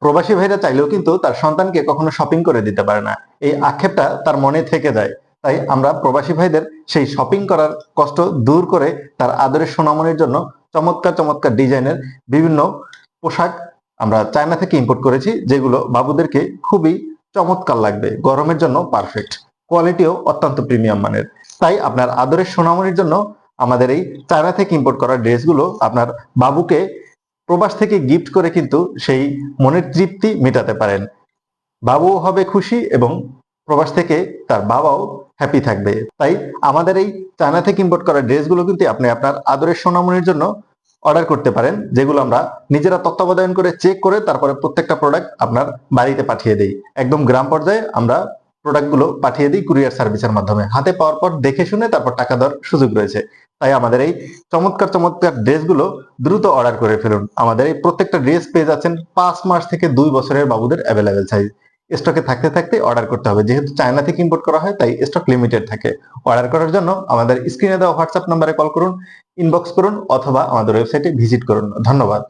প্রবাসী ভাইরা চাইলেও কিন্তু তার সন্তানকে কখনো শপিং করে দিতে পারে না, এই আক্ষেপটা তার মনে থেকে যায়। তাই আমরা প্রবাসী ভাইদের সেই শপিং করার কষ্ট দূর করে তার আদরের সোনামণির জন্য চমৎকার চমৎকার ডিজাইনের বিভিন্ন পোশাক আমরা চায়না থেকে ইম্পোর্ট করেছি, যেগুলো বাবুদেরকে খুবই চমৎকার লাগবে, গরমের জন্য পারফেক্ট, কোয়ালিটিও অত্যন্ত প্রিমিয়াম মানের। তাই আপনার আদরের সোনামণির জন্য আমাদের এই চায়না থেকে ইম্পোর্ট করা ড্রেসগুলো আপনার বাবুকে প্রবাস থেকে গিফট করে কিন্তু সেই মনের তৃপ্তি মেটাতে পারেন। বাবুও হবে খুশি এবং প্রবাস থেকে তার বাবাও হ্যাপি থাকবে। তাই আমাদের এই চায়না থেকে ইম্পোর্ট করা ড্রেসগুলো কিন্তু আপনি আপনার আদরের সোনামণির জন্য অর্ডার করতে পারেন, যেগুলো আমরা নিজেরা তত্ত্বাবধান করে চেক করে তারপরে প্রত্যেকটা প্রোডাক্ট আপনার বাড়িতে পাঠিয়ে দিই। একদম গ্রাম পর্যায়ে আমরা প্রোডাক্টগুলো পাঠিয়ে দিই কুরিয়ার সার্ভিসের মাধ্যমে। হাতে পাওয়ার পর দেখে শুনে তারপর টাকা দেওয়ার সুযোগ রয়েছে। তাই আমাদের এই চমৎকার চমৎকার ড্রেসগুলো দ্রুত অর্ডার করে ফেলুন। আমাদের এই প্রত্যেকটা ড্রেস পেয়ে যাচ্ছেন 5 মাস থেকে 2 বছরের বাবুদের অ্যাভেলেবেল সাইজ। স্টকে থাকতে থাকতে অর্ডার করতে হবে, যেহেতু চায়না থেকে ইম্পোর্ট করা হয় তাই স্টক লিমিটেড থাকে। অর্ডার করার জন্য আমাদের স্ক্রিনে দেওয়া হোয়াটসঅ্যাপ নাম্বারে কল করুন, ইনবক্স করুন অথবা আমাদের ওয়েবসাইটে ভিজিট করুন। ধন্যবাদ।